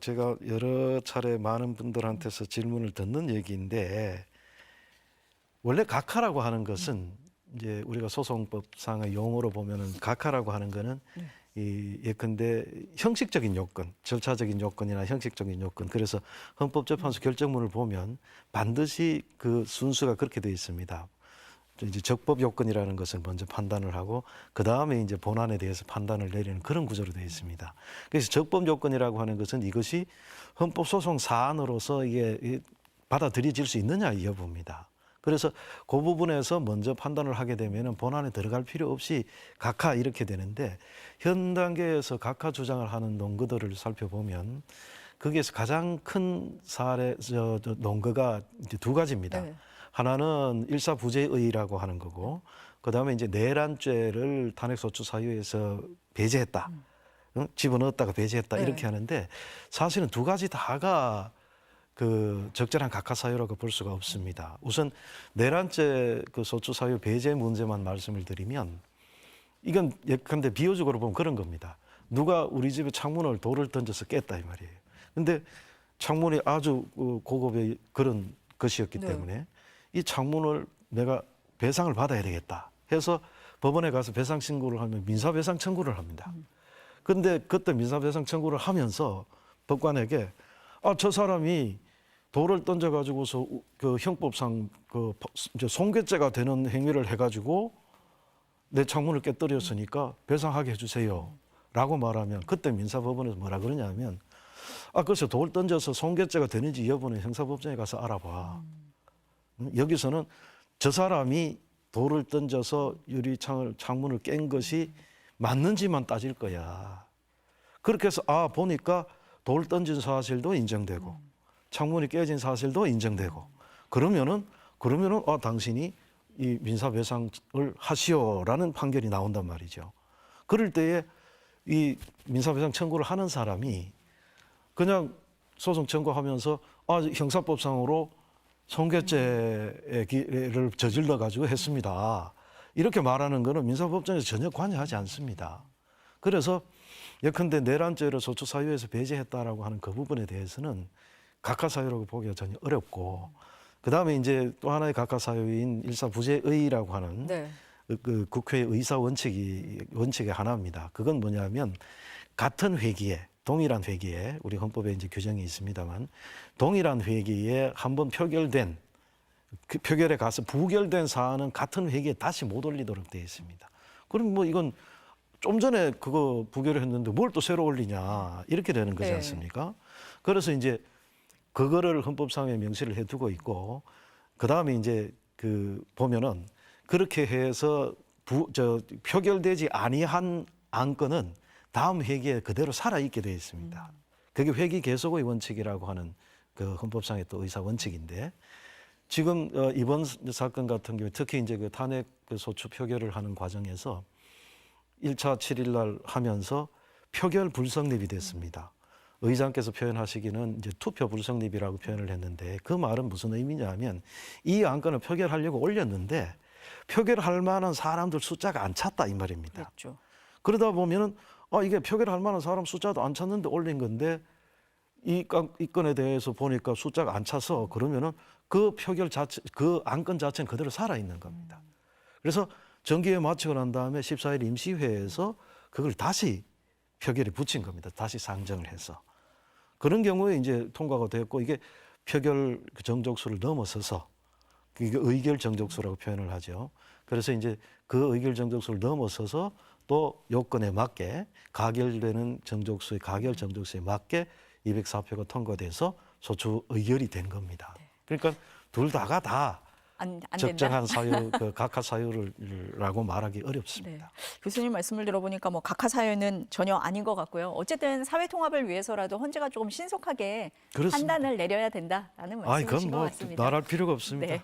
제가 여러 차례 많은 분들한테서 질문을 듣는 얘기인데 원래 각하라고 하는 것은 이제 우리가 소송법상의 용어로 보면은 각하라고 하는 거는 이 예컨대 형식적인 요건, 절차적인 요건이나 형식적인 요건. 그래서 헌법재판소 결정문을 보면 반드시 그 순서가 그렇게 되어 있습니다. 이제 적법 요건이라는 것을 먼저 판단을 하고 그 다음에 이제 본안에 대해서 판단을 내리는 그런 구조로 되어 있습니다. 그래서 적법 요건이라고 하는 것은 이것이 헌법소송 사안으로서 이게 받아들여질 수 있느냐 이 여부입니다. 그래서 그 부분에서 먼저 판단을 하게 되면은 본안에 들어갈 필요 없이 각하 이렇게 되는데 현 단계에서 각하 주장을 하는 논거들을 살펴보면 거기에서 가장 큰 논거가 이제 두 가지입니다. 네. 하나는 일사부재의라고 하는 거고, 그 다음에 이제 내란죄를 탄핵소추 사유에서 배제했다, 집어넣었다가 배제했다 이렇게 하는데 사실은 두 가지 다가 그 적절한 각하 사유라고 볼 수가 없습니다. 우선 내란죄 그 소추 사유 배제 문제만 말씀을 드리면 이건 예컨대 비유적으로 보면 그런 겁니다. 누가 우리 집에 창문을 돌을 던져서 깼다 이 말이에요. 근데 창문이 아주 고급의 그런 것이었기 때문에 이 창문을 내가 배상을 받아야 되겠다 해서 법원에 가서 배상 신고를 하면 민사배상 청구를 합니다. 근데 그때 민사배상 청구를 하면서 법관에게 저 사람이 돌을 던져가지고서 그 형법상 그 이제 손괴죄가 되는 행위를 해가지고 내 창문을 깨뜨렸으니까 배상하게 해주세요라고 말하면 그때 민사법원에서 뭐라 그러냐면 글쎄 돌 던져서 손괴죄가 되는지 여부는 형사법정에 가서 알아봐. 여기서는 저 사람이 돌을 던져서 창문을 깬 것이 맞는지만 따질 거야. 그렇게 해서 보니까 돌 던진 사실도 인정되고 창문이 깨진 사실도 인정되고 그러면은 당신이 이 민사배상을 하시오라는 판결이 나온단 말이죠. 그럴 때에 이 민사배상 청구를 하는 사람이 그냥 소송 청구하면서 형사법상으로 손괴죄를 저질러 가지고 했습니다. 이렇게 말하는 거는 민사법정에서 전혀 관여하지 않습니다. 그래서 예컨대 내란죄를 소추 사유에서 배제했다라고 하는 그 부분에 대해서는 각하 사유라고 보기가 전혀 어렵고 그다음에 이제 또 하나의 각하 사유인 일사부재의라고 하는 그 국회의 의사 원칙의 하나입니다. 그건 뭐냐면 같은 회기에 동일한 회기에 우리 헌법에 이제 규정이 있습니다만 동일한 회기에 한번 표결된 그 표결에 가서 부결된 사안은 같은 회기에 다시 못 올리도록 되어 있습니다. 그럼 뭐 이건 좀 전에 그거 부결을 했는데 뭘 또 새로 올리냐 이렇게 되는 거지 않습니까? 그래서 이제 그거를 헌법상에 명시를 해두고 있고 그 다음에 이제 그 보면은 그렇게 해서 표결되지 아니한 안건은 다음 회기에 그대로 살아있게 되어 있습니다. 그게 회기 계속의 원칙이라고 하는 그 헌법상의 또 의사 원칙인데 지금 이번 사건 같은 경우에 특히 이제 그 탄핵 그 소추 표결을 하는 과정에서 1차 7일 날 하면서 표결 불성립이 됐습니다. 의장께서 표현하시기는 이제 투표 불성립이라고 표현을 했는데 그 말은 무슨 의미냐 하면 이 안건을 표결하려고 올렸는데 표결할 만한 사람들 숫자가 안 찼다 이 말입니다. 그렇죠. 그러다 보면은 이게 표결할 만한 사람 숫자도 안 찼는데 올린 건데 이 건에 대해서 보니까 숫자가 안 차서 그러면은 그 표결 자체, 그 안건 자체는 그대로 살아있는 겁니다. 그래서 정기회 마치고 난 다음에 14일 임시회에서 그걸 다시 표결에 붙인 겁니다. 다시 상정을 해서. 그런 경우에 이제 통과가 됐고 이게 표결 정족수를 넘어서서 이게 의결 정족수라고 표현을 하죠. 그래서 이제 그 의결 정족수를 넘어서서 또 요건에 맞게 가결 정족수에 맞게 204표가 통과돼서 소추 의결이 된 겁니다. 그러니까 둘 다가 다 안 적정한 사유, 그 각하 사유라고 말하기 어렵습니다. 교수님 말씀을 들어보니까 뭐 각하 사유는 전혀 아닌 것 같고요. 어쨌든 사회 통합을 위해서라도 헌재가 조금 신속하게 그렇습니다. 판단을 내려야 된다라는 말씀이신 것 그건 같습니다. 말할 필요가 없습니다. 네.